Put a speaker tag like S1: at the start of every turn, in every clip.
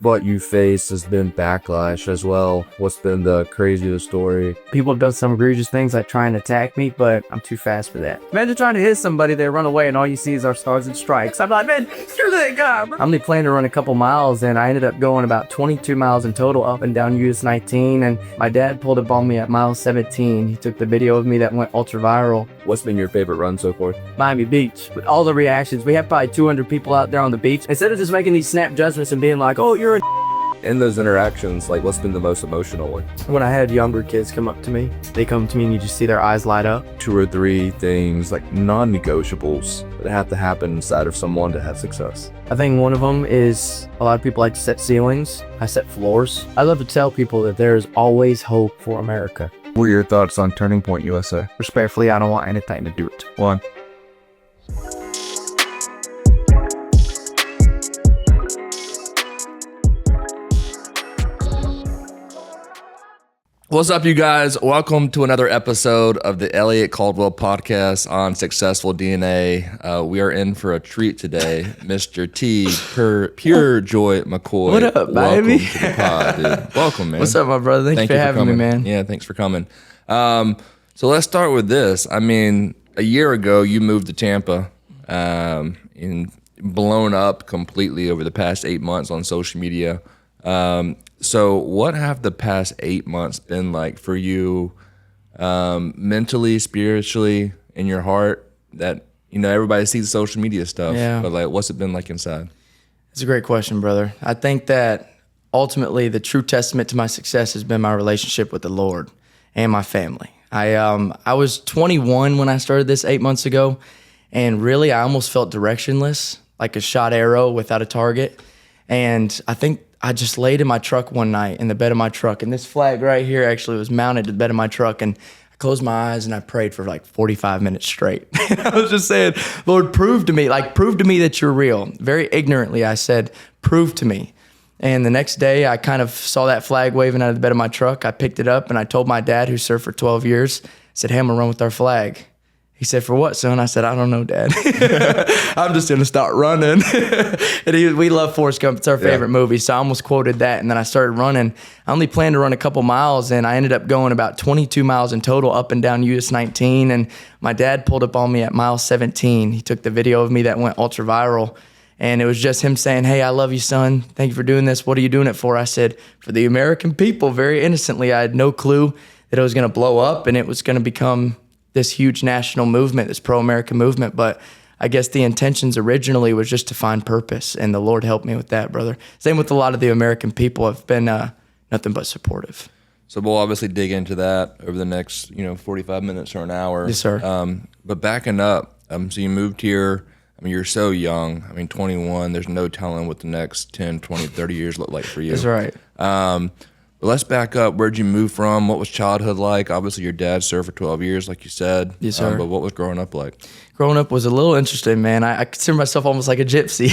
S1: What you face has been backlash as well. What's been the craziest story?
S2: People have done some egregious things like try and attack me, but I'm too fast for that. Imagine trying to hit somebody, they run away, and all you see is our stars and strikes. I'm like, man, screw that guy. I only planned to run a couple miles, and I ended up going about 22 miles in total up and down US 19, and my dad pulled up on me at mile 17. He took the video of me that went ultra viral.
S1: What's been your favorite run so far?
S2: Miami Beach, with all the reactions. We have probably 200 people out there on the beach. Instead of just making these snap judgments and being like, oh, you're a
S1: In those interactions, like, what's been the most emotional one?
S2: when I had younger kids come up to me, they come to me and you just see their eyes light up.
S1: 2 or 3 things, like non-negotiables, that have to happen inside of someone to have success.
S2: I think one of them is a lot of people like to set ceilings. I set floors. I love to tell people that there is always hope for America.
S1: What are your thoughts on Turning Point USA?
S2: Respectfully, I don't want anything to do with it.
S1: One.
S3: What's up, you guys? Welcome to another episode of the Elliott Caldwell podcast on Successful DNA. We are in for a treat today. Mr. Teag, Pure Joy McCoy.
S2: What up,
S3: Welcome
S2: baby?
S3: to the pod, dude. Welcome, man.
S2: What's up, my brother? Thanks for having me,
S3: coming.
S2: man.
S3: Yeah, thanks for coming. So let's start with this. I mean, a year ago, you moved to Tampa and blown up completely over the past 8 months on social media. So what have the past 8 months been like for you, mentally, spiritually, in your heart? That, you know, everybody sees social media stuff,
S2: Yeah.
S3: but like, what's it been like inside?
S2: It's a great question, brother. I think that ultimately the true testament to my success has been my relationship with the Lord and my family. I was 21 when I started this 8 months ago, and really I almost felt directionless, like a shot arrow without a target. And I think I just laid in my truck one night in the bed of my truck, and this flag right here actually was mounted to the bed of my truck, and I closed my eyes and I prayed for like 45 minutes straight. And I was just saying, Lord, prove to me that you're real. Very ignorantly, I said, prove to me. And the next day, I kind of saw that flag waving out of the bed of my truck. I picked it up and I told my dad, who served for 12 years, I said, hey, I'm gonna run with our flag. He said, for what, son? I said, I don't know, Dad. I'm just going to start running. And we love Forrest Gump. It's our favorite movie. So I almost quoted that. And then I started running. I only planned to run a couple miles, and I ended up going about 22 miles in total up and down US 19. And my dad pulled up on me at mile 17. He took the video of me that went ultra viral. And it was just him saying, hey, I love you, son. Thank you for doing this. What are you doing it for? I said, for the American people, very innocently. I had no clue that it was going to blow up and it was going to become this huge national movement, this pro-American movement. But I guess the intentions originally was just to find purpose, and the Lord helped me with that, brother. Same with a lot of the American people have been nothing but supportive.
S3: So we'll obviously dig into that over the next, 45 minutes or an hour.
S2: Yes, sir.
S3: But backing up, so you moved here. I mean, you're so young. I mean, 21, there's no telling what the next 10, 20, 30 years look like for you.
S2: That's right.
S3: But let's back up. Where'd you move from? What was childhood like? Obviously, your dad served for 12 years, like you said.
S2: Yes, sir.
S3: But what was growing up like?
S2: Growing up was a little interesting, man. I consider myself almost like a gypsy.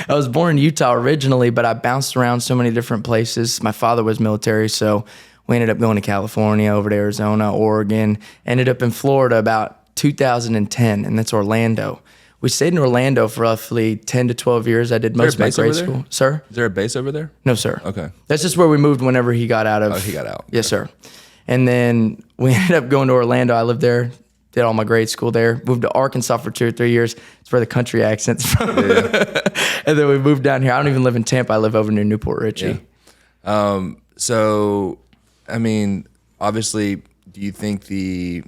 S2: I was born in Utah originally, but I bounced around so many different places. My father was military, so we ended up going to California, over to Arizona, Oregon, ended up in Florida about 2010, and that's Orlando. We stayed in Orlando for roughly 10 to 12 years. I did most of my grade school. Sir?
S3: Is there a base over there?
S2: No, sir.
S3: Okay.
S2: That's just where we moved whenever he got out of.
S3: Oh, he got out.
S2: Yes, sir. And then we ended up going to Orlando. I lived there, did all my grade school there. Moved to Arkansas for 2 or 3 years. It's where the country accent's from. Yeah. And then we moved down here. I don't even live in Tampa. I live over near Newport Richey.
S3: Yeah. So, I mean, obviously, do you think the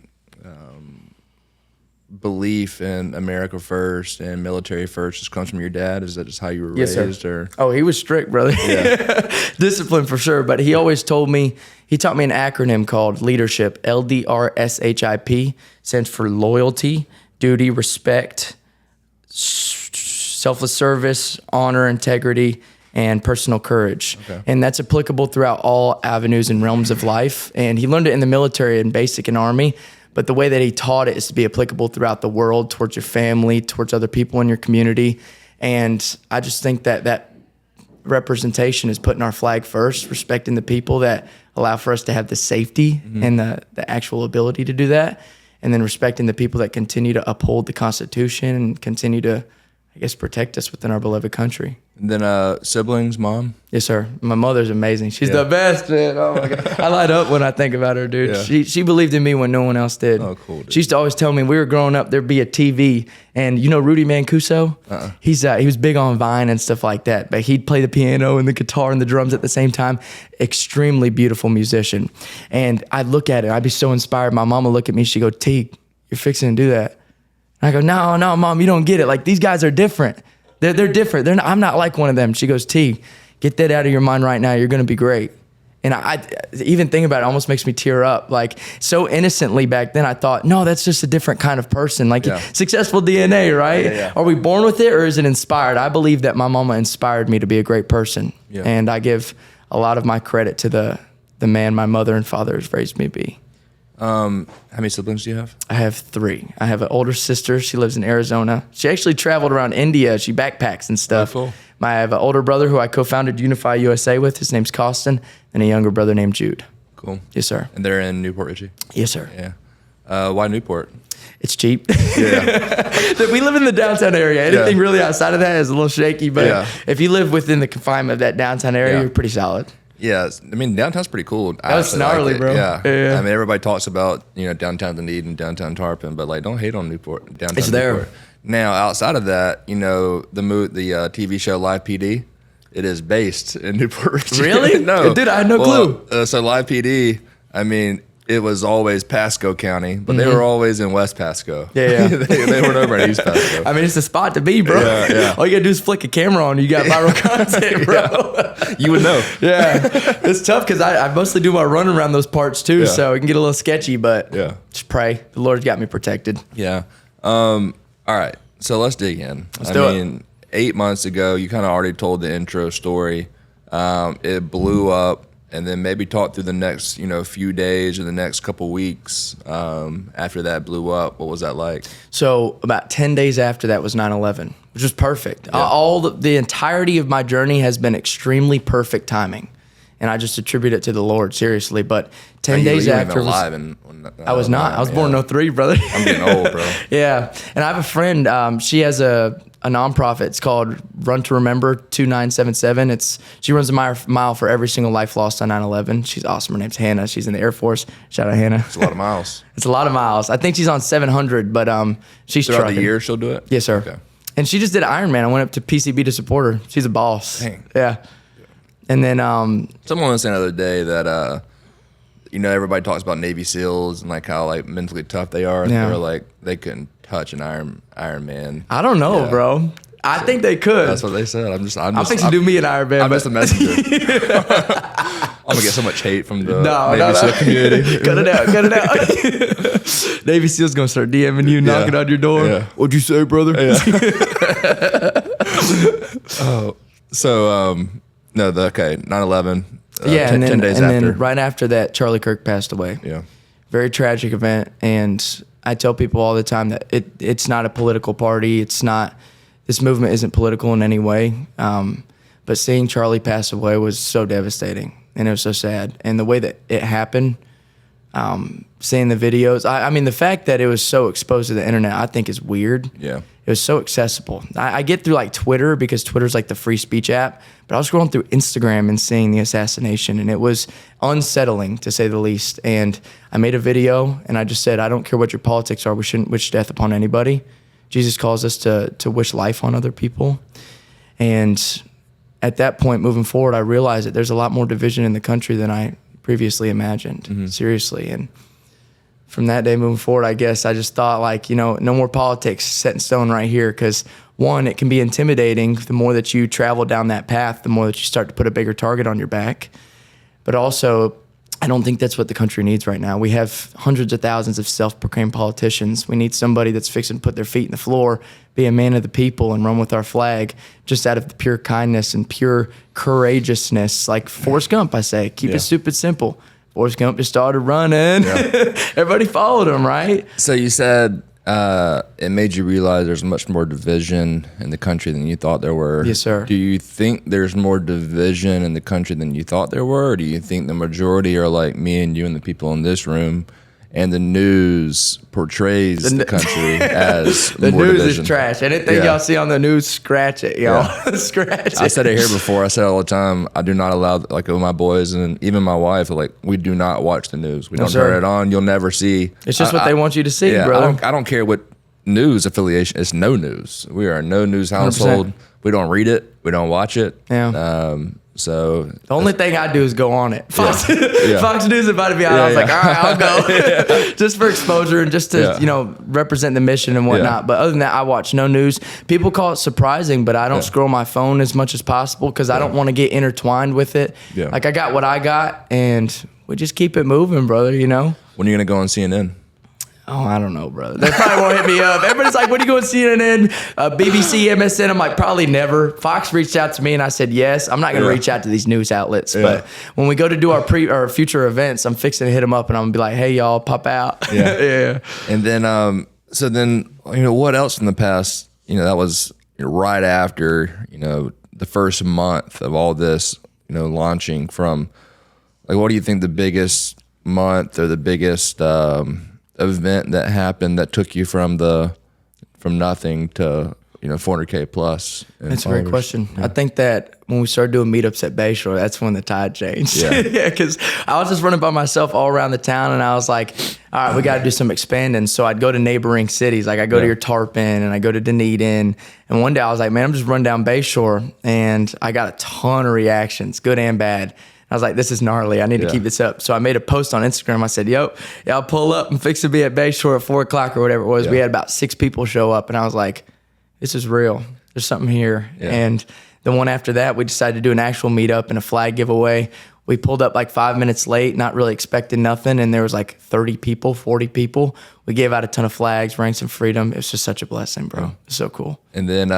S3: belief in America first and military first just comes from your dad? Is that just how you were
S2: Yes,
S3: raised?
S2: sir.
S3: Or?
S2: Oh, he was strict, brother. Yeah. Discipline for sure. But he always told me, he taught me an acronym called leadership, LDRSHIP, stands for loyalty, duty, respect, selfless service, honor, integrity, and personal courage. Okay. And that's applicable throughout all avenues and realms of life. And he learned it in the military and basic and Army. But the way that he taught it is to be applicable throughout the world, towards your family, towards other people in your community. And I just think that that representation is putting our flag first, respecting the people that allow for us to have the safety and the actual ability to do that, and then respecting the people that continue to uphold the Constitution and continue to, I guess, protect us within our beloved country.
S3: And then siblings, mom?
S2: Yes, sir. My mother's amazing. She's the best, man. Oh my God. I light up when I think about her, dude.
S3: Yeah.
S2: She believed in me when no one else did.
S3: Oh, cool, dude.
S2: She used to always tell me, we were growing up, there'd be a TV, and you know Rudy Mancuso? He was big on Vine and stuff like that, but he'd play the piano and the guitar and the drums at the same time. Extremely beautiful musician. And I'd look at it, I'd be so inspired. My mom would look at me, she'd go, Teag, you're fixing to do that. And I go, no, Mom, you don't get it. Like, these guys are different. They're different. I'm not like one of them. She goes, Teag, get that out of your mind right now. You're going to be great. And I even thinking about it almost makes me tear up. Like, so innocently back then, I thought, no, that's just a different kind of person. Like, successful DNA, right?
S3: Yeah.
S2: Are we born with it or is it inspired? I believe that my mama inspired me to be a great person. Yeah. And I give a lot of my credit to the man my mother and father has raised me to be.
S3: How many siblings do you have?
S2: I have 3. I have an older sister. She lives in Arizona. She actually traveled around India. She backpacks and stuff.
S3: Oh, cool.
S2: I have an older brother who I co-founded Unify USA with. His name's Costin, and a younger brother named Jude.
S3: Cool.
S2: Yes, sir.
S3: And they're in Newport Richie?
S2: Yes, sir.
S3: Yeah. Why Newport?
S2: It's cheap.
S3: Yeah.
S2: We live in the downtown area. Anything really outside of that is a little shaky, but if you live within the confinement of that downtown area, you're pretty solid.
S3: Yeah, I mean, downtown's pretty cool.
S2: That was gnarly, bro.
S3: Yeah.
S2: Yeah.
S3: I mean, everybody talks about, downtown Dunedin and downtown Tarpon, but like, don't hate on Newport. Downtown
S2: It's there.
S3: Newport. Now, outside of that, the TV show Live PD, it is based in Newport Richie.
S2: Really?
S3: No.
S2: Dude, I had no clue.
S3: So Live PD, I mean, it was always Pasco County, but they were always in West Pasco.
S2: Yeah.
S3: they weren't over in East Pasco.
S2: I mean, it's the spot to be, bro.
S3: Yeah.
S2: All you gotta do is flick a camera on, you got viral content, bro.
S3: You would know.
S2: Yeah. It's tough because I mostly do my run around those parts too, so it can get a little sketchy, but just pray. The Lord's got me protected.
S3: Yeah. All right. So let's dig in.
S2: Let's do it.
S3: 8 months ago, you kind of already told the intro story. It blew up, and then maybe talk through the next, few days or the next couple weeks after that blew up. What was that like?
S2: So about 10 days after that was 9/11, which was perfect.
S3: Yeah.
S2: The entirety of my journey has been extremely perfect timing, and I just attribute it to the Lord, seriously. But 10 days
S3: you
S2: after, I was not. I was born in 03, brother.
S3: I'm getting old, bro.
S2: Yeah, and I have a friend. She has a nonprofit. It's called Run to Remember 2977. She runs a mile for every single life lost on 9/11. She's awesome. Her name's Hannah. She's in the Air Force. Shout out Hannah.
S3: It's a lot of miles.
S2: It's a lot of miles. I think she's on 700, but she's
S3: Throughout
S2: trucking.
S3: the year she'll do it?
S2: Yes, sir.
S3: Okay.
S2: And she just did Ironman. I went up to PCB to support her. She's a boss.
S3: Dang.
S2: Yeah. And then
S3: someone was saying the other day that everybody talks about Navy SEALs and like how like mentally tough they are.
S2: Yeah.
S3: They're like they couldn't touch an Iron Man.
S2: I don't know, bro. I think they could.
S3: That's what they said. I'm
S2: fixing to do me an Iron Man.
S3: I'm just a messenger. I'm gonna get so much hate from the Navy SEAL community.
S2: Cut it out. Navy SEAL's gonna start DMing you, knocking on your door.
S3: Yeah.
S2: What'd you say, brother?
S3: Yeah. So 9/11.
S2: And
S3: 10 days after.
S2: then right after that, Charlie Kirk passed away.
S3: Yeah.
S2: Very tragic event, and I tell people all the time that it's not a political party. This movement isn't political in any way. But seeing Charlie pass away was so devastating, and it was so sad. And the way that it happened, seeing the videos, I mean, the fact that it was so exposed to the internet, I think is weird.
S3: Yeah.
S2: It was so accessible. I get through like Twitter because Twitter's like the free speech app, but I was scrolling through Instagram and seeing the assassination, and it was unsettling to say the least. And I made a video and I just said, I don't care what your politics are. We shouldn't wish death upon anybody. Jesus calls us to wish life on other people. And at that point, moving forward, I realized that there's a lot more division in the country than I previously imagined, seriously. And from that day moving forward, I guess I just thought no more politics set in stone right here, because one, it can be intimidating. The more that you travel down that path, the more that you start to put a bigger target on your back. But also, I don't think that's what the country needs right now. We have hundreds of thousands of self-proclaimed politicians. We need somebody that's fixing to put their feet in the floor, be a man of the people, and run with our flag just out of the pure kindness and pure courageousness. Like Forrest Gump, I say, keep it stupid simple. Forrest Gump just started running. Yeah. Everybody followed him, right?
S3: So you said it made you realize there's much more division in the country than you thought there were.
S2: Yes, sir.
S3: Do you think there's more division in the country than you thought there were? Or do you think the majority are like me and you and the people in this room, and the news portrays the country as
S2: the
S3: more
S2: news
S3: division.
S2: is trash. Anything y'all see on the news, scratch it, y'all. Scratch it.
S3: I said it here before. I said it all the time. I do not allow, like, with my boys and even my wife, like, we do not watch the news. We don't turn it on. You'll never see.
S2: It's just what they want you to see, bro.
S3: I don't care what news affiliation. It's no news. We are a no news household.
S2: 100%.
S3: We don't read it. We don't watch it.
S2: Yeah.
S3: So
S2: the only thing I do is go on it. Fox News invited me out. I was like, all right, I'll go. Just for exposure and just to, represent the mission and whatnot. But other than that, I watch no news. People call it surprising, but I don't scroll my phone as much as possible because I don't want to get intertwined with it. Yeah. Like, I got what I got, and we just keep it moving, brother,
S3: When are you going to go on CNN?
S2: Oh, I don't know, brother. They probably won't hit me up. Everybody's like, when are you going to CNN, BBC, MSN? I'm like, probably never. Fox reached out to me, and I said yes. I'm not going to reach out to these news outlets. But when we go to do our future events, I'm fixing to hit them up, and I'm going to be like, hey, y'all, pop out. Yeah.
S3: And then, so then, what else in the past, that was right after, the first month of all this, launching from, like, what do you think the biggest month or the biggest event that happened that took you from nothing to 400K plus?
S2: That's a great question. I think that when we started doing meetups at Bayshore, that's when the tide changed. Yeah, because I was just running by myself all around the town, and I was like, all right, we got to do some expanding. So I'd go to neighboring cities, like I go to your Tarpon and I go to Dunedin. And one day I was like, man, I'm just running down Bayshore, and I got a ton of reactions, good and bad. I was like, this is gnarly. I need to keep this up. So I made a post on Instagram. I said, I'll pull up and fix to be at Bayshore at 4 o'clock or whatever it was. We had about 6 people show up, and I was like, this is real. There's something here. And the one after that, we decided to do an actual meetup and a flag giveaway. We pulled up like 5 minutes late, not really expecting nothing. And there was like 30 people, 40 people. We gave out a ton of flags, ranks of freedom. It was just such a blessing, bro. It's so cool.
S3: And then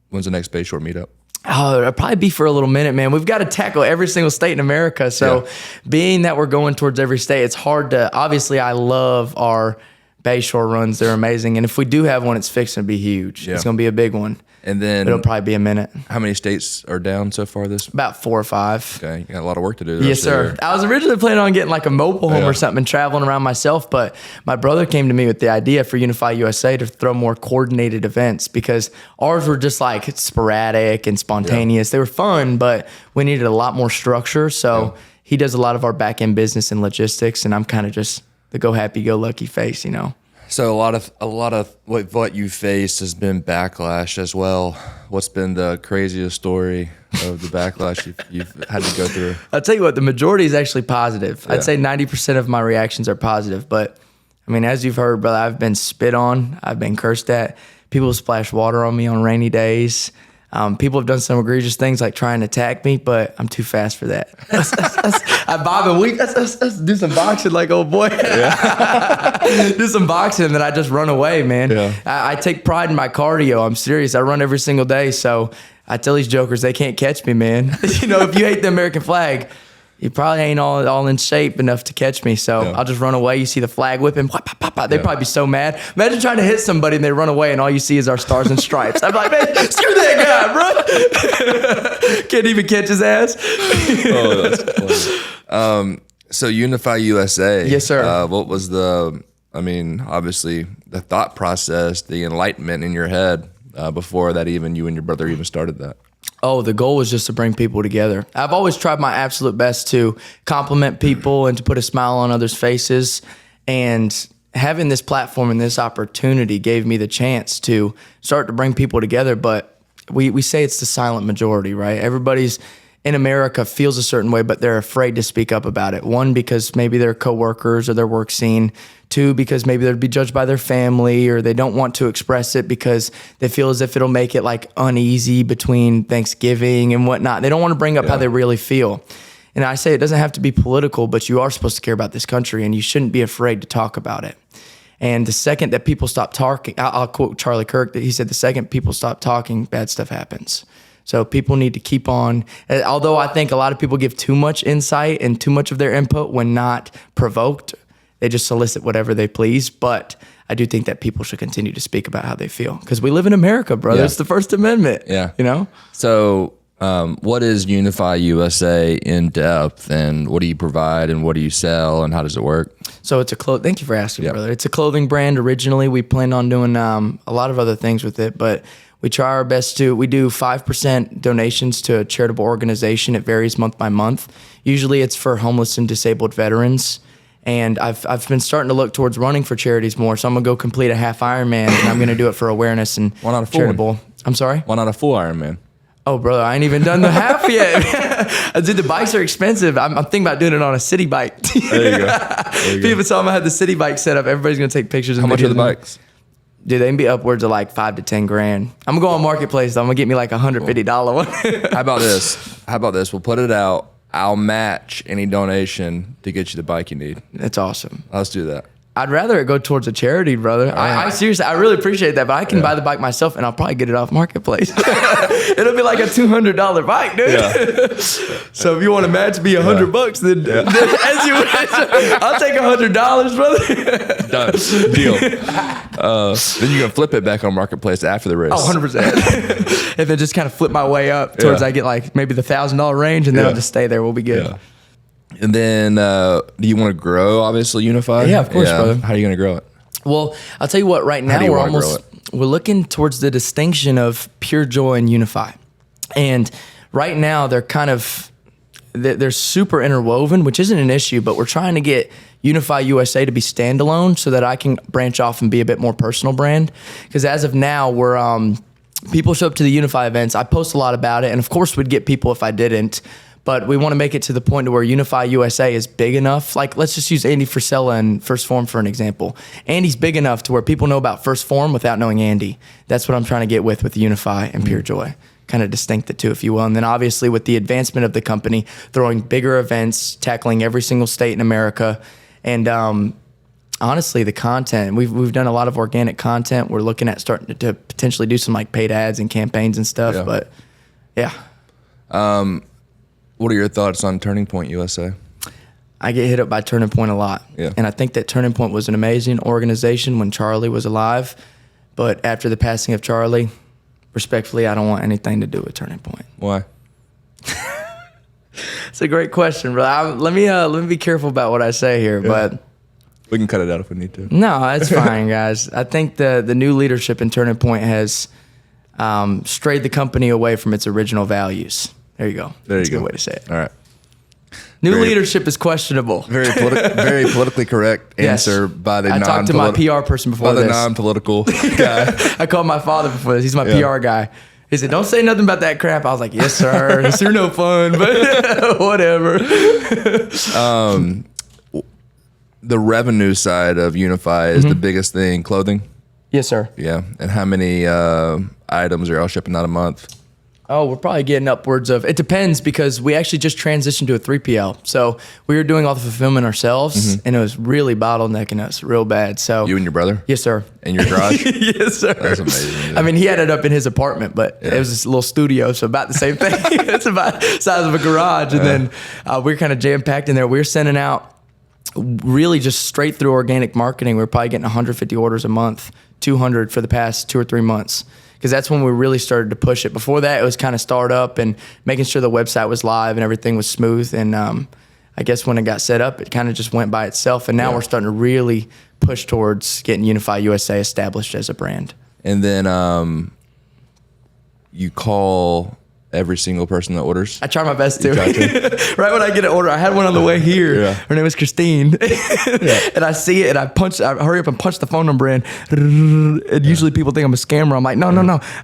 S3: when's the next Bayshore meetup?
S2: Oh, it'll probably be for a little minute, man. We've got to tackle every single state in America. So being that we're going towards every state, it's hard to, obviously I love our Bayshore runs. They're amazing. And if we do have one, it's fixing to be huge. It's going to be a big one.
S3: And then
S2: it'll probably be a minute.
S3: How many states are down so far this?
S2: About 4 or 5.
S3: Okay, you got a lot of work to do.
S2: Yes, sir. I was originally planning on getting like a mobile home or something and traveling around myself, but my brother came to me with the idea for Unify USA to throw more coordinated events because ours were just like sporadic and spontaneous. They were fun, but we needed a lot more structure. So he does a lot of our back end business and logistics, and I'm kind of just the go happy, go lucky face,
S3: So a lot of what you faced has been backlash as well. What's been the craziest story of the backlash you've had to go through?
S2: I'll tell you what, the majority is actually positive. I'd say 90% of my reactions are positive. But I mean, as you've heard, brother, I've been spit on. I've been cursed at. People splash water on me on rainy days. People have done some egregious things like trying to attack me, but I'm too fast for that. I bob and weave. Let's do some boxing like old boy. Do some boxing, and then I just run away, man. I take pride in my cardio. I'm serious. I run every single day. So I tell these jokers they can't catch me, man. If you hate the American flag, you probably ain't all in shape enough to catch me. So I'll just run away. You see the flag whipping. They'd probably be so mad. Imagine trying to hit somebody and they run away and all you see is our stars and stripes. I'm like, man, screw that guy, bro. Can't even catch his ass.
S3: Oh, that's funny. So Unify USA.
S2: Yes, sir.
S3: What was obviously the thought process, the enlightenment in your head before that even you and your brother even started that?
S2: Oh, the goal was just to bring people together. I've always tried my absolute best to compliment people and to put a smile on others' faces. And having this platform and this opportunity gave me the chance to start to bring people together. But we say it's the silent majority, right? Everybody's in America feels a certain way, but they're afraid to speak up about it. 1, because maybe their coworkers or their work scene. 2, because maybe they'd be judged by their family, or they don't want to express it because they feel as if it'll make it like uneasy between Thanksgiving and whatnot. They don't want to bring up how they really feel. And I say it doesn't have to be political, but you are supposed to care about this country and you shouldn't be afraid to talk about it. And the second that people stop talking, I'll quote Charlie Kirk, that he said, the second people stop talking, bad stuff happens. So people need to keep on, although I think a lot of people give too much insight and too much of their input when not provoked. They just solicit whatever they please. But I do think that people should continue to speak about how they feel because we live in America, brother. It's the First Amendment.
S3: Yeah.
S2: You know?
S3: So What is Unify USA in depth, and what do you provide, and what do you sell, and how does it work?
S2: So it's thank you for asking, brother. It's a clothing brand originally. We planned on doing a lot of other things with it, but we try our best we do 5% donations to a charitable organization. It varies month by month. Usually it's for homeless and disabled veterans. And I've been starting to look towards running for charities more. So I'm going to go complete a half Ironman, and I'm going to do it for awareness and
S3: Why not a full
S2: charitable. I'm sorry?
S3: Why not a full Ironman?
S2: Oh, brother, I ain't even done the half yet. Dude, the bikes are expensive. I'm thinking about doing it on a city bike.
S3: There you go.
S2: People saw I had the city bike set up. Everybody's going to take pictures.
S3: How much are the bikes?
S2: Dude, they can be upwards of like $5 to $10 grand. I'm going to go on Marketplace, though. I'm going to get me like a $150 one.
S3: How about this? We'll put it out. I'll match any donation to get you the bike you need.
S2: That's awesome.
S3: Let's do that.
S2: I'd rather it go towards a charity, brother. I seriously, I really appreciate that, but I can buy the bike myself, and I'll probably get it off Marketplace. It'll be like a $200 bike, dude. Yeah. So if you want to match me $100, then as you wish, I'll take $100, brother.
S3: Done. Deal. Then you can flip it back on Marketplace after the race.
S2: Oh, 100%. If it just kind of flip my way up towards I get like maybe the $1,000 range, and then I'll just stay there. We'll be good.
S3: Yeah. And then, do you want to grow, obviously, Unify?
S2: Yeah, of course, brother.
S3: How are you going to grow it?
S2: Well, I'll tell you what, right now we're looking towards the distinction of Pure Joy and Unify. And right now they're super interwoven, which isn't an issue, but we're trying to get Unify USA to be standalone so that I can branch off and be a bit more personal brand. Because as of now, people show up to the Unify events. I post a lot about it, and of course we'd get people if I didn't. But we want to make it to the point to where Unify USA is big enough. Like, let's just use Andy Frisella and First Form for an example. Andy's big enough to where people know about First Form without knowing Andy. That's what I'm trying to get with Unify and Pure Joy. Kind of distinct the two, if you will. And then obviously with the advancement of the company, throwing bigger events, tackling every single state in America. And honestly, the content, we've done a lot of organic content. We're looking at starting to potentially do some like paid ads and campaigns and stuff.
S3: Yeah.
S2: But yeah.
S3: What are your thoughts on Turning Point USA?
S2: I get hit up by Turning Point a lot.
S3: Yeah.
S2: And I think that Turning Point was an amazing organization when Charlie was alive. But after the passing of Charlie, respectfully, I don't want anything to do with Turning Point.
S3: Why?
S2: It's a great question, bro. Let me be careful about what I say here, but
S3: we can cut it out if we need to.
S2: No, it's fine, guys. I think the new leadership in Turning Point has strayed the company away from its original values. There you go. That's a good way to say it.
S3: All right.
S2: New leadership is questionable.
S3: Very politically correct answer by the
S2: I talked to my PR person before this.
S3: By the non-political guy.
S2: I called my father before this. He's my PR guy. He said, "Don't say nothing about that crap." I was like, "Yes, sir. It's no fun, but whatever."
S3: The revenue side of Unify is the biggest thing. Clothing.
S2: Yes, sir.
S3: Yeah. And how many items are y'all shipping out a month?
S2: Oh, we're probably getting upwards of, it depends because we actually just transitioned to a 3PL. So we were doing all the fulfillment ourselves and it was really bottlenecking us real bad. So
S3: you and your brother?
S2: Yes, sir.
S3: In your garage?
S2: Yes, sir.
S3: That's amazing.
S2: I mean, he had it up in his apartment, but it was this little studio. So about the same thing. It's about the size of a garage. And then we were kind of jam-packed in there. We were sending out really just straight through organic marketing. We were probably getting 150 orders a month, 200 for the past 2 or 3 months. Because that's when we really started to push it. Before that, it was kind of start up and making sure the website was live and everything was smooth. And I guess when it got set up, it kind of just went by itself. And now we're starting to really push towards getting Unify USA established as a brand.
S3: And then you call every single person that orders?
S2: I try my best to. Right when I get an order, I had one on the way here. Yeah. Her name is Christine. And I see it and I hurry up and punch the phone number in. And usually people think I'm a scammer. I'm like, no,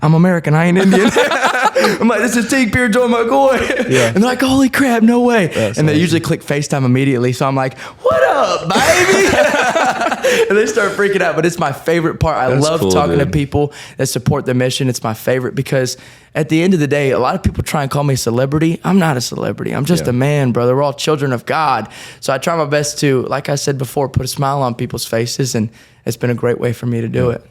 S2: I'm American. I ain't Indian. I'm like, this is Teag, Pure Joy, McCoy. Yeah. And they're like, holy crap, no way. That's and they usually click FaceTime immediately. So I'm like, what up, baby? And they start freaking out. But it's my favorite part. I love talking to people that support the mission. It's my favorite because at the end of the day, a lot of people try and call me a celebrity. I'm not a celebrity. I'm just a man, brother. We're all children of God. So I try my best to, like I said before, put a smile on people's faces. And it's been a great way for me to do it.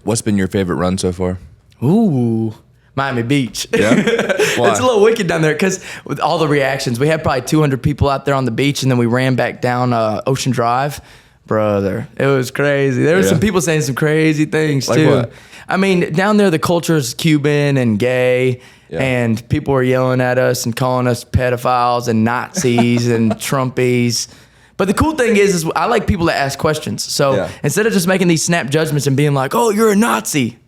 S3: What's been your favorite run so far?
S2: Ooh, Miami Beach.
S3: Yeah? Why?
S2: It's a little wicked down there because with all the reactions, we had probably 200 people out there on the beach, and then we ran back down Ocean Drive. Brother, it was crazy. There were some people saying some crazy things
S3: Like
S2: too.
S3: what?
S2: I mean, down there, the culture is Cuban and gay, and people were yelling at us and calling us pedophiles and Nazis and Trumpies. But the cool thing is I like people that ask questions. So instead of just making these snap judgments and being like, "Oh, you're a Nazi,"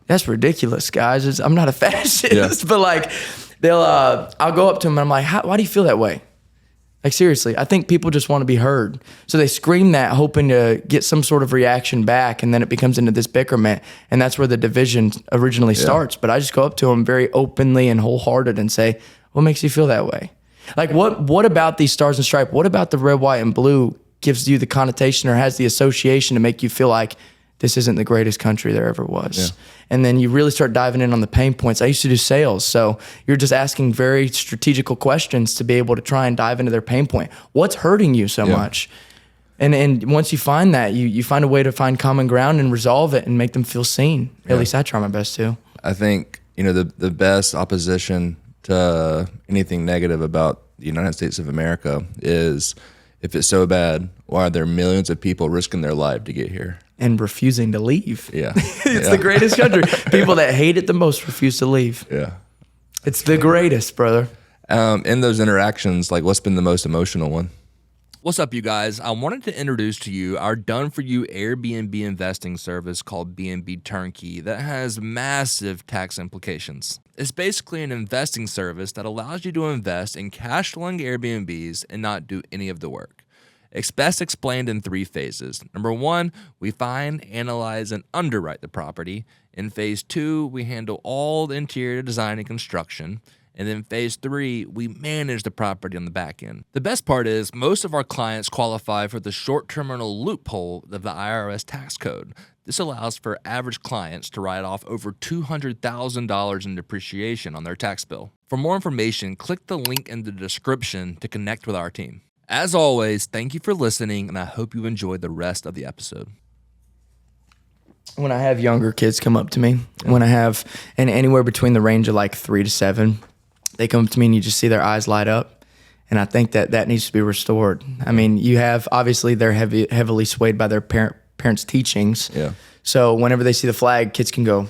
S2: that's ridiculous, guys. I'm not a fascist, but like, I'll go up to them and I'm like, "Why do you feel that way?" Like, seriously, I think people just want to be heard. So they scream that, hoping to get some sort of reaction back, and then it becomes into this bickerment, and that's where the division originally starts. But I just go up to them very openly and wholehearted and say, what makes you feel that way? Like, what about these stars and stripes? What about the red, white, and blue gives you the connotation or has the association to make you feel like this isn't the greatest country there ever was? Yeah. And then you really start diving in on the pain points. I used to do sales, so you're just asking very strategical questions to be able to try and dive into their pain point. What's hurting you so much? And once you find that, you find a way to find common ground and resolve it and make them feel seen. At least I try my best to.
S3: I think, the best opposition to anything negative about the United States of America is, if it's so bad, why are there millions of people risking their life to get here?
S2: And refusing to leave.
S3: Yeah.
S2: It's the greatest country. People that hate it the most refuse to leave.
S3: Yeah.
S2: It's the greatest, brother.
S3: In those interactions, like, what's been the most emotional one?
S4: What's up, you guys? I wanted to introduce to you our done-for-you Airbnb investing service called BNB Turnkey that has massive tax implications. It's basically an investing service that allows you to invest in cash-flowing Airbnbs and not do any of the work. It's best explained in 3 phases. Number 1, we find, analyze, and underwrite the property. In phase 2, we handle all the interior design and construction. And then phase 3, we manage the property on the back end. The best part is most of our clients qualify for the short terminal loophole of the IRS tax code. This allows for average clients to write off over $200,000 in depreciation on their tax bill. For more information, click the link in the description to connect with our team. As always, thank you for listening, and I hope you enjoyed the rest of the episode.
S2: When I have younger kids come up to me, when I have, and anywhere between the range of like 3 to 7, they come up to me and you just see their eyes light up. And I think that needs to be restored. I mean, you have, obviously they're heavily swayed by their parents' teachings.
S3: Yeah.
S2: So whenever they see the flag, kids can go,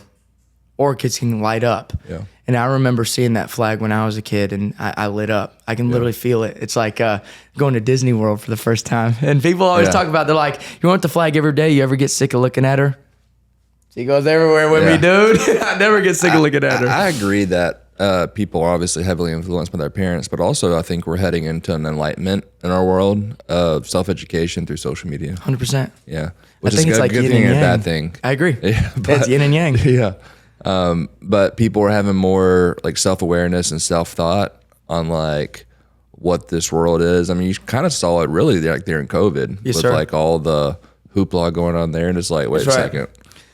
S2: or kids can light up.
S3: Yeah.
S2: And I remember seeing that flag when I was a kid, and I lit up. I can literally feel it. It's like going to Disney World for the first time. And people always talk about, they're like, you want the flag every day? You ever get sick of looking at her? She goes everywhere with me, dude. I never get sick of looking at her.
S3: I agree that people are obviously heavily influenced by their parents, but also I think we're heading into an enlightenment in our world of self-education through social media.
S2: 100%.
S3: Yeah. Which
S2: I think
S3: is
S2: it's
S3: a
S2: like
S3: good
S2: yin
S3: thing
S2: and
S3: and a
S2: yang.
S3: bad thing.
S2: I agree.
S3: Yeah,
S2: It's yin and yang.
S3: Yeah. But people are having more like self-awareness and self-thought on like what this world is. I mean, you kind of saw it really like during COVID with like all the hoopla going on there, and it's like, wait a second.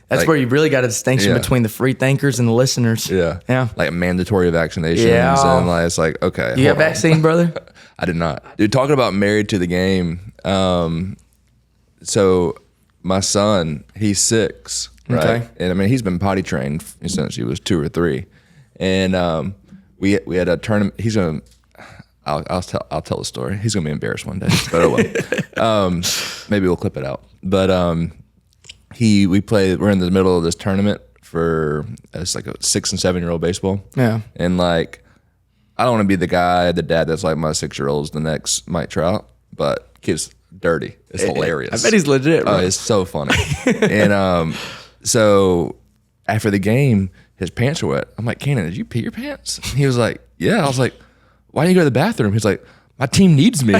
S2: That's like, where you really got a distinction between the free thinkers and the listeners.
S3: Yeah.
S2: Yeah.
S3: Like mandatory vaccinations and like, it's like, okay.
S2: You got vaccine, brother?
S3: I did not. Dude, talking about married to the game. So my son, he's 6. Right.
S2: Okay.
S3: And I mean, he's been potty trained since he was 2 or 3. And we had a tournament. He's going to, I'll tell the story. He's going to be embarrassed one day. But oh well. Maybe we'll clip it out. But we're in the middle of this tournament for, it's like a 6 and 7-year-old baseball.
S2: Yeah.
S3: And like, I don't want to be the dad that's like my 6-year-old's the next Mike Trout, but kid's dirty. It's hilarious.
S2: I bet he's legit, bro.
S3: Oh, it's so funny. And so after the game, his pants were wet. I'm like, Cannon, did you pee your pants? He was like, yeah. I was like, why didn't you go to the bathroom? He's like, my team needs me.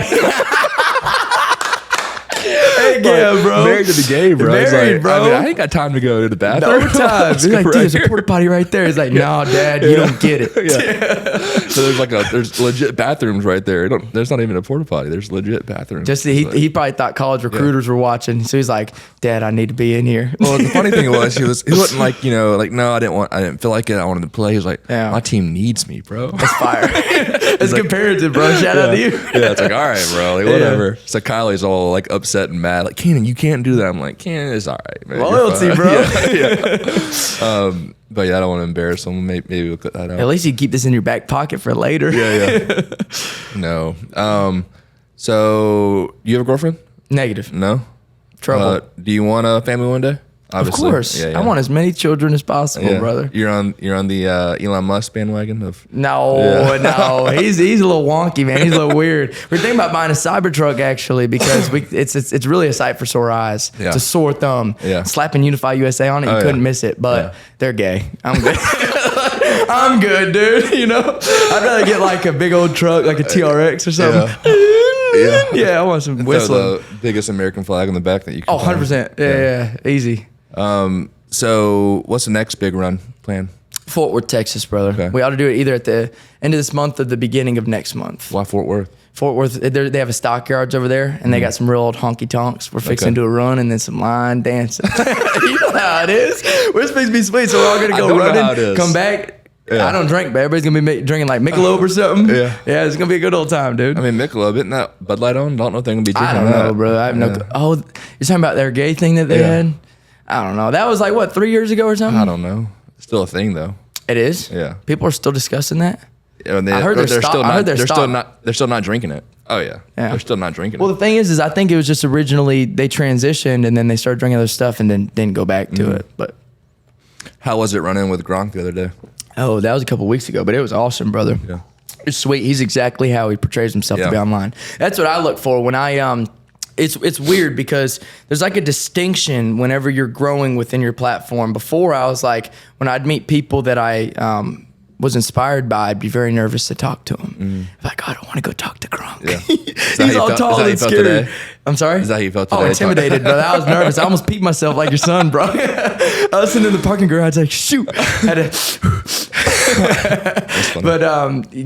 S2: Yeah, bro.
S3: Married to the game, bro.
S2: Married,
S3: like,
S2: bro.
S3: I ain't got time to go to the bathroom.
S2: No time. He's like, dude, there's a porta potty right there. He's like, no, Dad, you don't get it.
S3: So there's legit bathrooms right there. There's not even a porta potty. There's legit bathrooms.
S2: Just he probably thought college recruiters were watching, so he's like, Dad, I need to be in here.
S3: Well, the funny thing was, he wasn't like, no, I didn't feel like it. I wanted to play. He was like, my team needs me, bro.
S2: That's fire. That's like, comparative, bro. Shout out to you.
S3: Yeah, it's like, all right, bro. Like, whatever. So Kylie's all like upset and mad. Like, Cannon, you can't do that. I'm like, Cannon, it's all right, man.
S2: Loyalty, bro.
S3: But yeah, I don't want to embarrass him. Maybe we'll cut that out.
S2: At least you keep this in your back pocket for later.
S3: Yeah. No. So you have a girlfriend?
S2: Negative.
S3: No.
S2: Trouble.
S3: Do you want a family one day? Obviously.
S2: Of course. I want as many children as possible, brother.
S3: You're on the Elon Musk bandwagon of
S2: No. He's a little wonky, man. He's a little weird. We're thinking about buying a Cybertruck actually because it's really a sight for sore eyes.
S3: Yeah.
S2: It's a sore thumb.
S3: Yeah.
S2: Slapping Unify USA on it, you couldn't miss it. But they're gay. I'm good. I'm good, dude. You know, I'd rather get like a big old truck, like a TRX or something. Yeah, I want some whistling.
S3: Throw the biggest American flag on the back that you can.
S2: Oh, 100%. Yeah, easy.
S3: So what's the next big run plan?
S2: Fort Worth, Texas, brother.
S3: Okay.
S2: We ought to do it either at the end of this month or the beginning of next month.
S3: Why Fort Worth?
S2: Fort Worth, they have a stockyards over there, and they got some real old honky tonks. We're fixing to do a run and then some line dancing. You know how it is. We're supposed to be sweet, so we're all gonna go running, come back. Yeah. I don't drink, but everybody's gonna be drinking like Michelob or something. Yeah, it's gonna be a good old time, dude.
S3: I mean, Michelob, isn't that Bud Light on? Don't know if they're gonna be drinking.
S2: I don't know, bro. I have no. Oh, you're talking about their gay thing that they had? I don't know. That was like what, 3 years ago or something?
S3: I don't know. It's still a thing though.
S2: It is.
S3: Yeah.
S2: People are still discussing that.
S3: Yeah,
S2: I heard they're
S3: still not drinking it. Oh yeah. They're still not drinking it.
S2: Well, the thing is I think it was just originally they transitioned and then they started drinking other stuff and then didn't go back to it. But
S3: how was it running with Gronk the other day?
S2: Oh, that was a couple weeks ago, but it was awesome, brother.
S3: Yeah.
S2: It's sweet. He's exactly how he portrays himself to be online. That's what I look for when I it's weird because there's like a distinction whenever you're growing within your platform. Before I was like, when I'd meet people that I was inspired by, I'd be very nervous to talk to him. Like, God, I want to go talk to Gronk.
S3: Yeah.
S2: He's all tall and scary. I'm sorry?
S3: Is that how you felt today?
S2: Oh, intimidated, bro. I was nervous. I almost peed myself like your son, bro. I was sitting in the parking garage like, shoot. But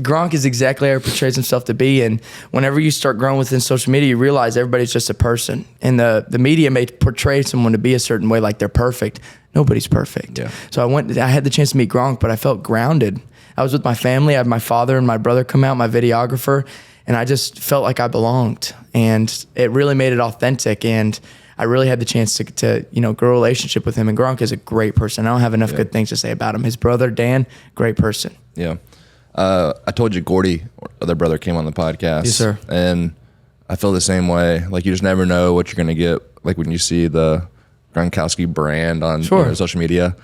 S2: Gronk is exactly how he portrays himself to be. And whenever you start growing within social media, you realize everybody's just a person. And the media may portray someone to be a certain way, like they're perfect. Nobody's perfect. Yeah. So I had the chance to meet Gronk, but I felt grounded. I was with my family. I had my father and my brother come out, my videographer, and I just felt like I belonged. And it really made it authentic. And I really had the chance to grow a relationship with him. And Gronk is a great person. I don't have enough good things to say about him. His brother, Dan, great person.
S3: Yeah. I told you Gordy, other brother, came on the podcast.
S2: Yes, sir.
S3: And I feel the same way. Like, you just never know what you're going to get. Like, when you see the Gronkowski brand on social media.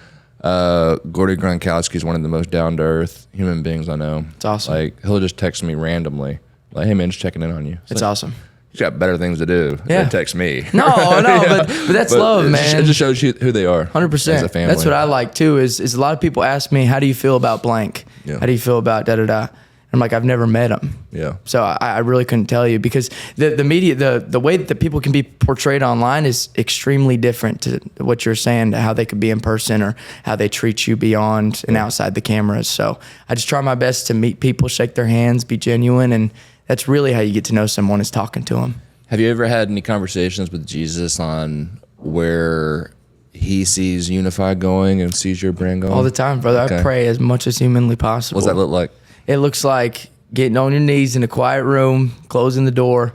S3: Gordy Gronkowski is one of the most down-to-earth human beings I know.
S2: It's awesome.
S3: Like, he'll just text me randomly. Like, hey, man, just checking in on you.
S2: It's
S3: like,
S2: awesome.
S3: He's got better things to do than text me.
S2: No, but that's love, man.
S3: It just shows you who they are.
S2: 100%.
S3: As a family.
S2: That's what I like too. Is a lot of people ask me, how do you feel about blank?
S3: Yeah.
S2: How do you feel about da da da? I'm like, I've never met him.
S3: Yeah.
S2: So I really couldn't tell you because the media, the way that people can be portrayed online is extremely different to what you're saying, to how they could be in person or how they treat you beyond and outside the cameras. So I just try my best to meet people, shake their hands, be genuine, and that's really how you get to know someone, is talking to them.
S3: Have you ever had any conversations with Jesus on where he sees Unify going and sees your brand going?
S2: All the time, brother. Okay. I pray as much as humanly possible.
S3: What does that look like?
S2: It looks like getting on your knees in a quiet room, closing the door,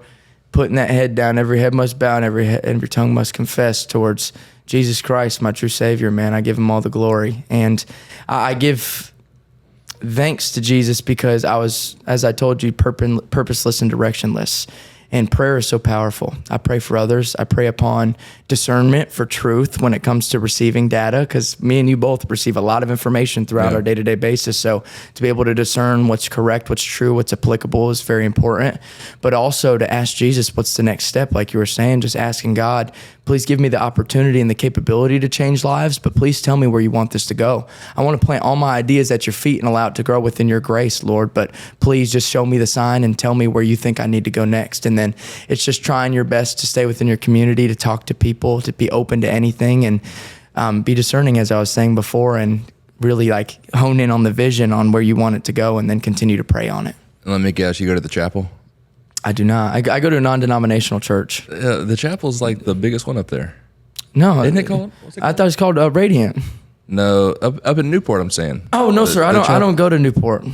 S2: putting that head down. Every head must bow and every tongue must confess towards Jesus Christ, my true Savior, man. I give him all the glory. And I give thanks to Jesus because I was, as I told you, purposeless and directionless. And prayer is so powerful. I pray for others. I pray upon discernment for truth when it comes to receiving data, because me and you both receive a lot of information throughout our day-to-day basis. So to be able to discern what's correct, what's true, what's applicable is very important. But also to ask Jesus, what's the next step? Like you were saying, just asking God, please give me the opportunity and the capability to change lives, but please tell me where you want this to go. I want to plant all my ideas at your feet and allow it to grow within your grace, Lord, but please just show me the sign and tell me where you think I need to go next. And then it's just trying your best to stay within your community, to talk to people, to be open to anything, and be discerning, as I was saying before, and really like hone in on the vision on where you want it to go, and then continue to pray on it.
S3: Let me guess, you go to the chapel?
S2: I do not. I go to a non-denominational church.
S3: The chapel's like the biggest one up there.
S2: No.
S3: Isn't it called? What's it called?
S2: I thought it's called Radiant.
S3: No, up in Newport, I'm saying.
S2: Oh, no, sir. I don't go to Newport.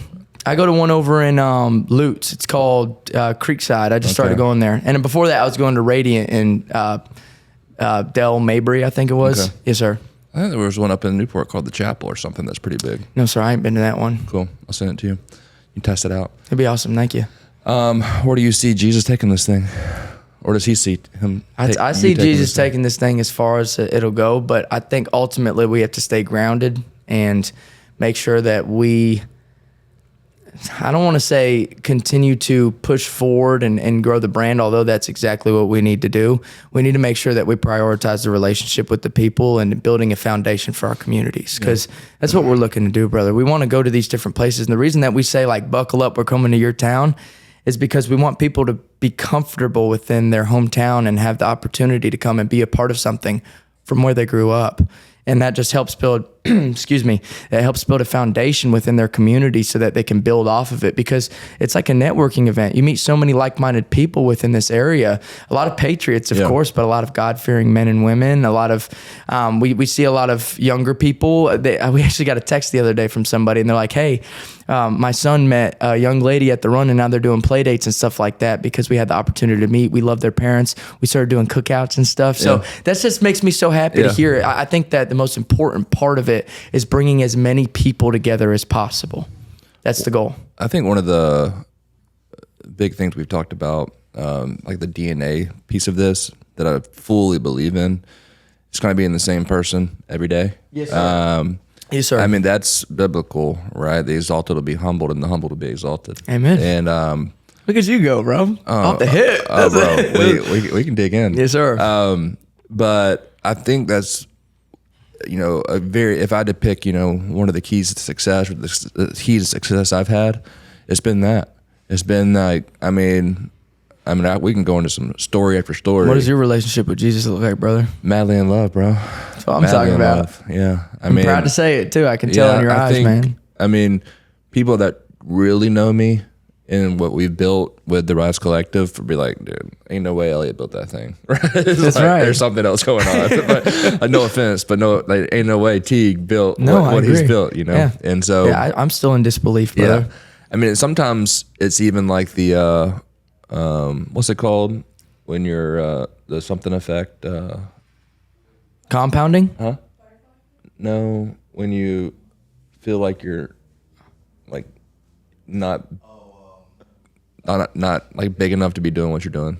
S2: I go to one over in Lutz. It's called Creekside. I just started going there. And before that, I was going to Radiant in Del Mabry, I think it was. Okay. Yes, sir.
S3: I think there was one up in Newport called the Chapel or something that's pretty big.
S2: No, sir. I ain't been to that one.
S3: Cool. I'll send it to you. You test it out.
S2: It'd be awesome. Thank you.
S3: Where do you see Jesus taking this thing? or does he see him?
S2: I see Jesus taking this thing as far as it'll go, but I think ultimately we have to stay grounded and make sure that I don't want to say continue to push forward and grow the brand, although that's exactly what we need to do. We need to make sure that we prioritize the relationship with the people and building a foundation for our communities, because that's what we're looking to do, brother. We want to go to these different places. And the reason that we say, like, buckle up, we're coming to your town, is because we want people to be comfortable within their hometown and have the opportunity to come and be a part of something from where they grew up. And that just helps build, it helps build a foundation within their community so that they can build off of it, because it's like a networking event. You meet so many like-minded people within this area, a lot of patriots, of course, but a lot of God-fearing men and women, a lot of, we see a lot of younger people. We actually got a text the other day from somebody, and they're like, hey, my son met a young lady at the run, and now they're doing play dates and stuff like that because we had the opportunity to meet. We love their parents. We started doing cookouts and stuff. So that just makes me so happy to hear it. I think that the most important part of it is bringing as many people together as possible. That's the goal.
S3: I think one of the big things we've talked about, like the DNA piece of this that I fully believe in, is kind of being the same person every day.
S2: Yes, sir. Yes, sir.
S3: I mean, that's biblical, right? The exalted will be humbled and the humbled will be exalted.
S2: Amen.
S3: And
S2: look at you go, bro. Off the hip.
S3: Bro, we can dig in.
S2: Yes, sir.
S3: But I think that's, if I had to pick, one of the keys to success, or the key to success I've had, it's been that. It's been like, we can go into some story after story.
S2: What does your relationship with Jesus look like, brother?
S3: Madly in love, bro.
S2: That's what I'm talking about.
S3: Love. Yeah.
S2: I'm proud to say it too. I can tell in your eyes, man.
S3: I mean, people that really know me and what we've built with the Rise Collective would be like, dude, ain't no way Elliott built that thing. Right?
S2: That's right.
S3: There's something else going on. But, no offense, but ain't no way Teag built what he's built,
S2: Yeah.
S3: And so
S2: I'm still in disbelief, brother.
S3: Yeah. I mean, sometimes it's even like the what's it called when you're the something effect?
S2: Compounding?
S3: Huh? No, when you feel like you're like not like big enough to be doing what you're doing.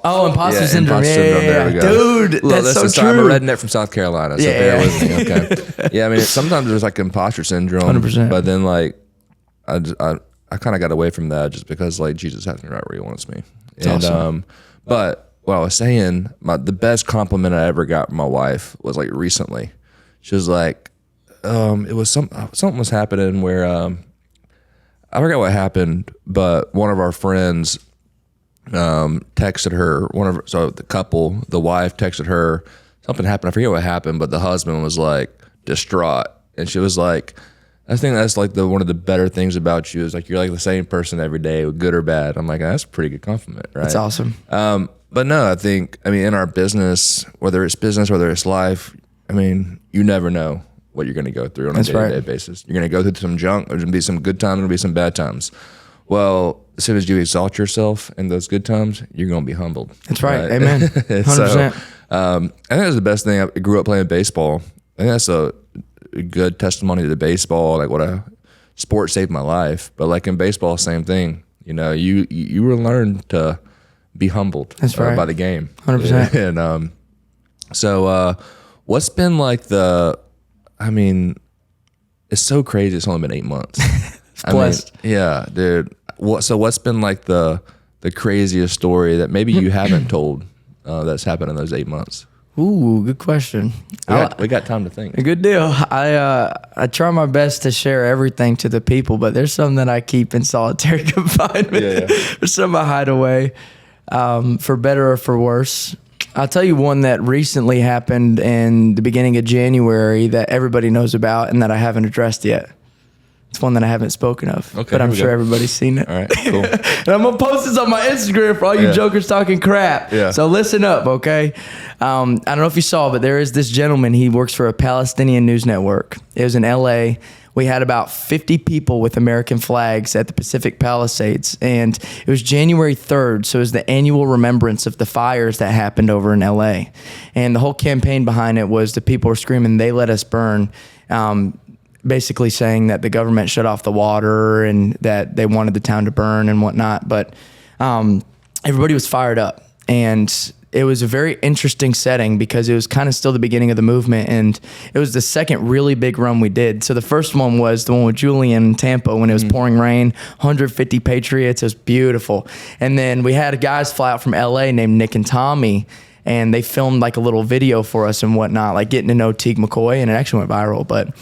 S2: Oh, imposter syndrome.
S3: There we go.
S2: Dude, that's so true.
S3: I'm a redneck from South Carolina, so bear with me. Okay. Yeah, I mean, sometimes there's like imposter syndrome,
S2: 100%.
S3: But then like I kind of got away from that just because like Jesus has me right where he wants me.
S2: That's awesome.
S3: But what I was saying, the best compliment I ever got from my wife was like recently. She was like, it was something was happening where I forgot what happened, but one of our friends texted her. The couple, the wife texted her. Something happened. I forget what happened, but the husband was like distraught, and she was like, I think that's like one of the better things about you is like you're like the same person every day, good or bad. I'm like, that's a pretty good compliment, right?
S2: That's awesome.
S3: But no, in our business, whether it's life, you never know what you're going to go through on a day-to-day basis. You're going to go through some junk. There's going to be some good times. There's going to be some bad times. Well, as soon as you exalt yourself in those good times, you're going to be humbled.
S2: That's right. Amen. 100%.
S3: So, I think that's the best thing. I grew up playing baseball. I think that's a good testimony to baseball, like what a sport saved my life. But like in baseball, same thing. You will learn to be humbled.
S2: That's right.
S3: By the game.
S2: 100%.
S3: And so what's been like it's so crazy. It's only been 8 months.
S2: It's blessed.
S3: Yeah, dude. What's been like the craziest story that maybe you haven't told that's happened in those 8 months?
S2: Ooh, good question.
S3: We got time to think.
S2: A good deal. I try my best to share everything to the people, but there's some that I keep in solitary confinement.
S3: Yeah.
S2: There's some I hide away, for better or for worse. I'll tell you one that recently happened in the beginning of January that everybody knows about and that I haven't addressed yet. It's one that I haven't spoken of, but I'm sure everybody's seen it.
S3: All right, cool.
S2: And I'm going to post this on my Instagram for all you jokers talking crap.
S3: Yeah.
S2: So listen up, okay? I don't know if you saw, but there is this gentleman. He works for a Palestinian news network. It was in L.A. We had about 50 people with American flags at the Pacific Palisades, and it was January 3rd, so it was the annual remembrance of the fires that happened over in L.A. And the whole campaign behind it was the people were screaming, "They let us burn," basically saying that the government shut off the water and that they wanted the town to burn and whatnot. But everybody was fired up, and it was a very interesting setting because it was kind of still the beginning of the movement, and it was the second really big run we did. So the first one was the one with Julian in Tampa when it was pouring rain, 150 Patriots. It was beautiful. And then we had guys fly out from LA named Nick and Tommy, and they filmed like a little video for us and whatnot, like getting to know Teag McCoy, and it actually went viral. But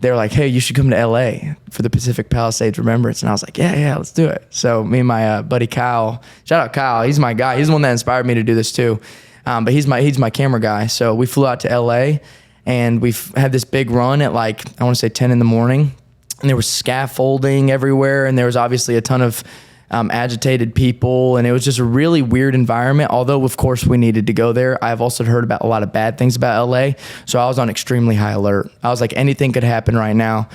S2: they were like, hey, you should come to LA for the Pacific Palisades Remembrance. And I was like, yeah, let's do it. So me and my buddy Kyle, shout out Kyle, he's my guy. He's the one that inspired me to do this too. But he's my camera guy. So we flew out to LA, and we've had this big run at like, I want to say 10 in the morning. And there was scaffolding everywhere. And there was obviously a ton of agitated people, and it was just a really weird environment. Although, of course, we needed to go there. I've also heard about a lot of bad things about LA, so I was on extremely high alert. I was like, anything could happen right now.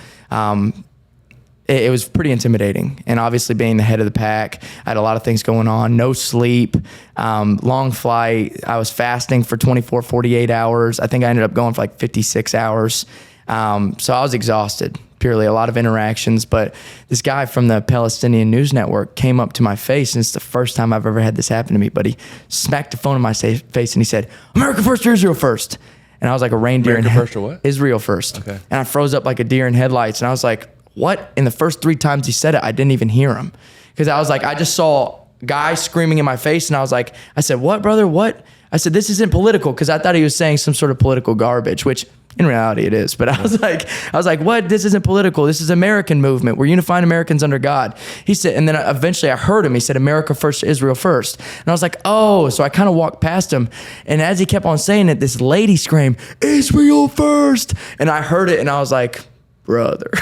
S2: It was pretty intimidating, and obviously being the head of the pack, I had a lot of things going on. No sleep, long flight. I was fasting for 24, 48 hours. I think I ended up going for like 56 hours. So I was exhausted. Purely a lot of interactions, but this guy from the Palestinian News Network came up to my face, and it's the first time I've ever had this happen to me, but he smacked the phone in my face and he said, America first or Israel first? And I was like a reindeer.
S3: America first or what?
S2: Israel first.
S3: Okay.
S2: And I froze up like a deer in headlights, and I was like, what? And the first 3 times he said it, I didn't even hear him. Because I was like, I just saw guys screaming in my face, and I was like, I said, what, brother, what? I said, this isn't political, because I thought he was saying some sort of political garbage, which in reality it is. But I was like, what? This isn't political. This is American movement. We're unifying Americans under God. He said, and then eventually I heard him. He said, America first, Israel first. And I was like, oh, so I kind of walked past him. And as he kept on saying it, this lady screamed, Israel first. And I heard it, and I was like, brother,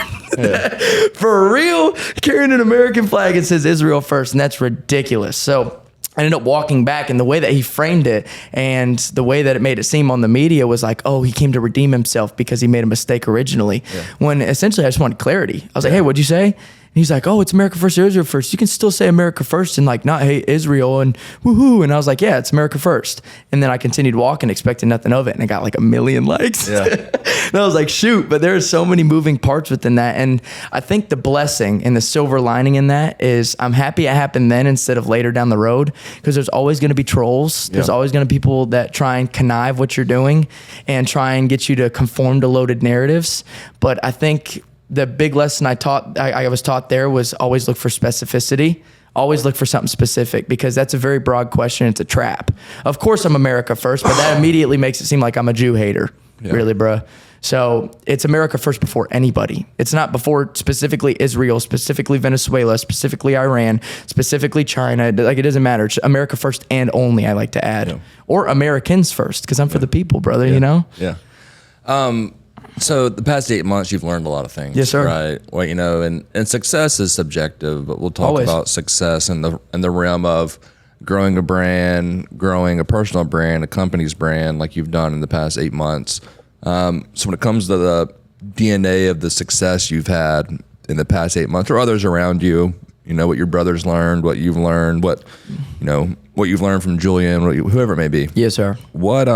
S2: for real? Carrying an American flag and says Israel first. And that's ridiculous. So I ended up walking back, and the way that he framed it and the way that it made it seem on the media was like, oh, he came to redeem himself because he made a mistake originally. Yeah. When essentially I just wanted clarity. I was like, hey, what'd you say? And he's like, oh, it's America first or Israel first. You can still say America first and like not hate Israel and woohoo. And I was like, yeah, it's America first. And then I continued walking, expecting nothing of it. And I got like 1 million likes. Yeah. And I was like, shoot, but there are so many moving parts within that. And I think the blessing and the silver lining in that is I'm happy it happened then instead of later down the road, because there's always going to be trolls. There's always going to be people that try and connive what you're doing and try and get you to conform to loaded narratives. But I think the big lesson I was taught there was always look for specificity. Always look for something specific, because that's a very broad question. It's a trap. Of course, I'm America first, but that immediately makes it seem like I'm a Jew hater. Yeah. Really, bruh. So it's America first before anybody. It's not before specifically Israel, specifically Venezuela, specifically Iran, specifically China. Like, it doesn't matter. It's America first and only, I like to add. Yeah. Or Americans first, because I'm for the people, brother, you know?
S3: Yeah. So the past 8 months, you've learned a lot of things.
S2: Yes, sir.
S3: Right. Well, you know, and success is subjective, but we'll talk about success in the realm of growing a brand, growing a personal brand, a company's brand, like you've done in the past 8 months. So when it comes to the DNA of the success you've had in the past 8 months, or others around you, you know, what your brothers learned, what you've learned, what you've learned from Julian, whoever it may be.
S2: Yes, sir.
S3: What,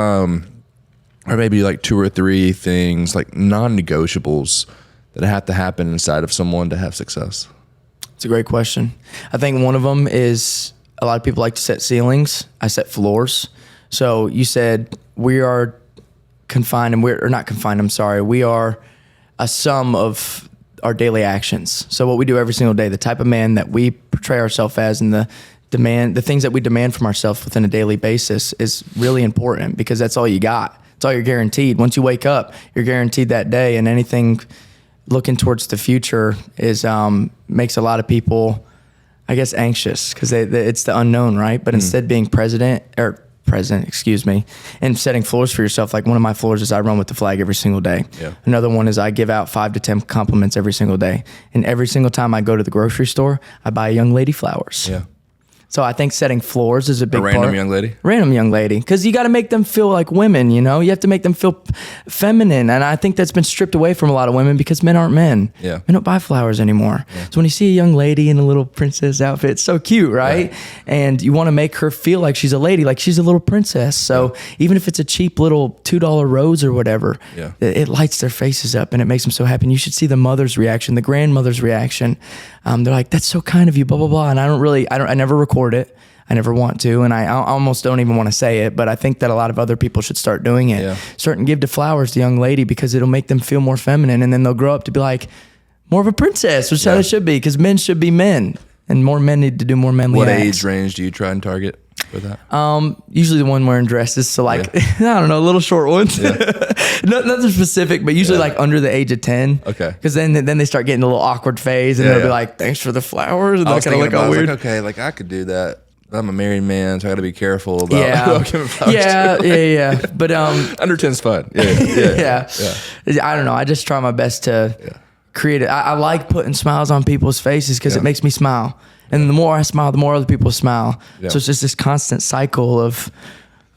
S3: or maybe like 2 or 3 things, like non-negotiables that have to happen inside of someone to have success?
S2: It's a great question. I think one of them is a lot of people like to set ceilings. I set floors. So you said we are confined, and we're not confined, I'm sorry. We are a sum of our daily actions. So what we do every single day, the type of man that we portray ourselves as, and the things that we demand from ourselves within a daily basis is really important, because that's all you got. It's all you're guaranteed. Once you wake up, you're guaranteed that day, and anything looking towards the future is makes a lot of people, I guess, anxious, because it's the unknown, right? But instead being present, and setting floors for yourself. Like, one of my floors is I run with the flag every single day. Yeah. Another one is I give out 5 to 10 compliments every single day. And every single time I go to the grocery store, I buy a young lady flowers. Yeah. So I think setting floors is a big part.
S3: A random young lady?
S2: Random young lady. Because you got to make them feel like women, you know? You have to make them feel feminine. And I think that's been stripped away from a lot of women, because men aren't men. Yeah. Men don't buy flowers anymore. Yeah. So when you see a young lady in a little princess outfit, it's so cute, right? Yeah. And you want to make her feel like she's a lady, like she's a little princess. So even if it's a cheap little $2 rose or whatever, it lights their faces up, and it makes them so happy. And you should see the mother's reaction, the grandmother's reaction. They're like, that's so kind of you, blah, blah, blah. And I never record support it. I never want to, and I almost don't even want to say it, but I think that a lot of other people should start doing it.
S3: Yeah.
S2: Start and give to flowers to young lady, because it'll make them feel more feminine, and then they'll grow up to be like more of a princess, which is how they should be, because men should be men, and more men need to do more manly
S3: What
S2: acts.
S3: age range do you try and target for that?
S2: Usually the one wearing dresses, so like, I don't know, little short ones. Nothing specific, but usually like under the age of 10.
S3: Okay.
S2: Because then they start getting a little awkward phase, and they'll be like, thanks for the flowers, and
S3: I
S2: they'll
S3: was
S2: kind of
S3: thinking
S2: look all
S3: about, I was
S2: weird.
S3: like, okay, like I could do that. I'm a married man, so I got to be careful about who I'm giving flowers to.
S2: Yeah. But
S3: Under 10's fun. Yeah.
S2: I don't know. I just try my best to create it. I like putting smiles on people's faces because it makes me smile. And the more I smile, the more other people smile.
S3: Yeah.
S2: So it's just this constant cycle of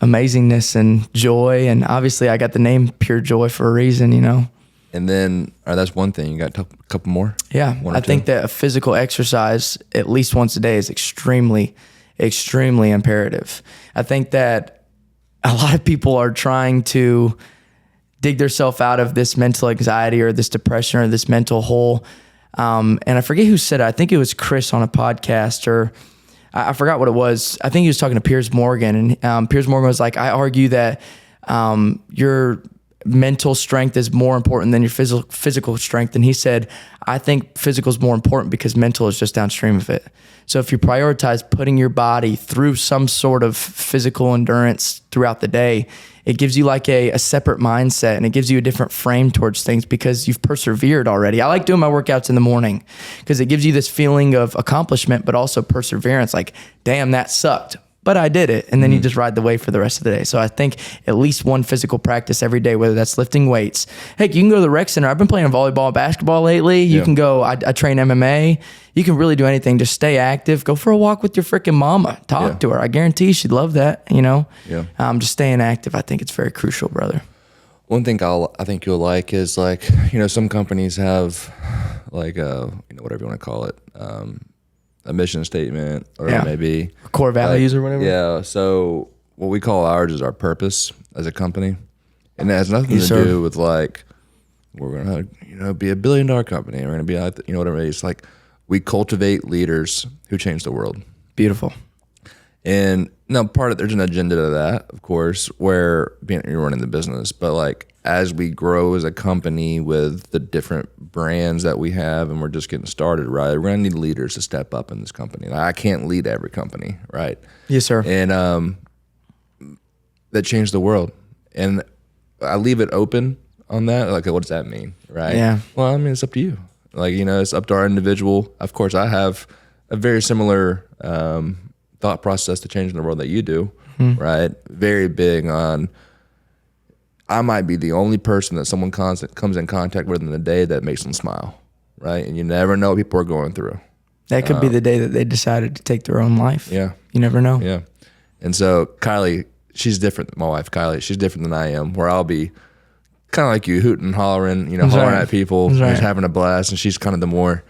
S2: amazingness and joy. And obviously I got the name Pure Joy for a reason, you know?
S3: And then, that's one thing. You got a couple more?
S2: Yeah.
S3: One or
S2: I think
S3: two?
S2: that a physical exercise at least once a day is extremely imperative. I think that a lot of people are trying to dig themselves out of this mental anxiety or this depression or this mental hole. And I forget who said it. I think it was Chris on a podcast, or I forgot what it was. I think he was talking to Piers Morgan, and Piers Morgan was like, I argue that your mental strength is more important than your physical strength. And he said, I think physical is more important because mental is just downstream of it. So if you prioritize putting your body through some sort of physical endurance throughout the day, it gives you like a separate mindset, and it gives you a different frame towards things because you've persevered already. I like doing my workouts in the morning because it gives you this feeling of accomplishment, but also perseverance. Like, damn, that sucked, but I did it. And then you just ride the wave for the rest of the day. So I think at least one physical practice every day, whether that's lifting weights. Heck, you can go to the rec center. I've been playing volleyball, basketball lately. You can go, I train MMA. You can really do anything. Just stay active. Go for a walk with your freaking mama. Talk to her. I guarantee she'd love that, you know?
S3: Yeah.
S2: Just staying active. I think it's very crucial, brother.
S3: One thing I think you'll like is, like, some companies have like whatever you want to call it, a mission statement, or maybe
S2: Core values or whatever.
S3: Yeah. So what we call ours is our purpose as a company, and it has nothing to do with like we're gonna be $1 billion company. We're gonna be whatever. It's like we cultivate leaders who change the world.
S2: Beautiful.
S3: And now there's an agenda to that, of course, where you're running the business, but like as we grow as a company with the different brands that we have, and we're just getting started, right? We're gonna need leaders to step up in this company. Like, I can't lead every company, right?
S2: Yes, sir.
S3: And that changed the world. And I leave it open on that. Like, what does that mean, right?
S2: Yeah.
S3: Well, I mean, it's up to you. Like, it's up to our individual. Of course, I have a very similar thought process to changing the world that you do, right? Very big on, I might be the only person that someone comes in contact with in the day that makes them smile, right? And you never know what people are going through.
S2: That could be the day that they decided to take their own life.
S3: Yeah.
S2: You never know.
S3: Yeah. And so Kylie, she's different. My wife, Kylie, she's different than I am, where I'll be kind of like you, hooting, hollering, hollering at people, just having a blast. And she's kind of the more,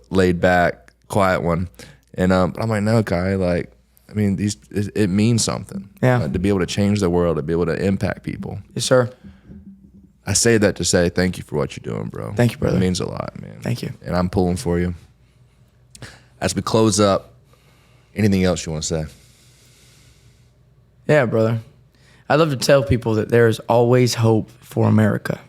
S3: laid back, quiet one. And I'm like, no, Kai, like, I mean, it means something.
S2: Yeah.
S3: To be able to change the world, to be able to impact people.
S2: Yes, sir.
S3: I say that to say thank you for what you're doing, bro.
S2: Thank you, brother.
S3: It means a lot, man.
S2: Thank you.
S3: And I'm pulling for you. As we close up, anything else you want to say?
S2: Yeah, brother. I love to tell people that there is always hope for America.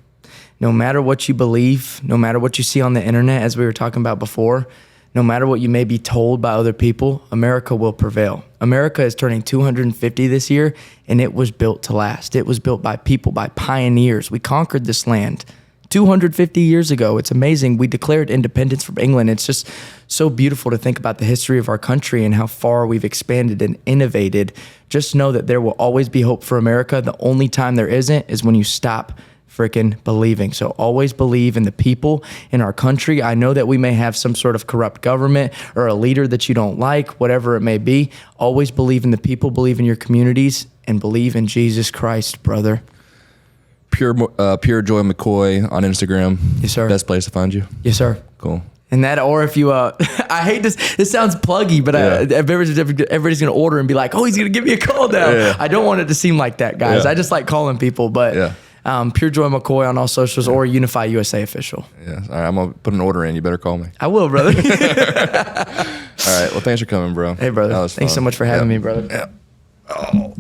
S2: No matter what you believe, no matter what you see on the internet, as we were talking about before, no matter what you may be told by other people, America will prevail. America is turning 250 this year, and it was built to last. It was built by people, by pioneers. We conquered this land 250 years ago. It's amazing. We declared independence from England. It's just so beautiful to think about the history of our country and how far we've expanded and innovated. Just know that there will always be hope for America. The only time there isn't is when you stop freaking believing. So always believe in the people in our country. I know that we may have some sort of corrupt government or a leader that you don't like, whatever it may be. Always believe in the people, believe in your communities, and believe in Jesus Christ, brother.
S3: Pure Joy McCoy on Instagram.
S2: Yes, sir.
S3: Best place to find you.
S2: Yes, sir.
S3: Cool.
S2: And that, or if you, I hate this, this sounds pluggy, but everybody's going to order and be like, oh, he's going to give me a call now. Yeah. I don't want it to seem like that, guys.
S3: Yeah.
S2: I just like calling people, but Pure Joy McCoy on all socials or Unify USA official.
S3: Yeah. All right, I'm gonna put an order in. You better call me.
S2: I will, brother.
S3: All right. Well, thanks for coming, bro.
S2: Hey, brother.
S3: That was
S2: Thanks so
S3: fun.
S2: much for having me, brother.
S3: Yeah. Oh.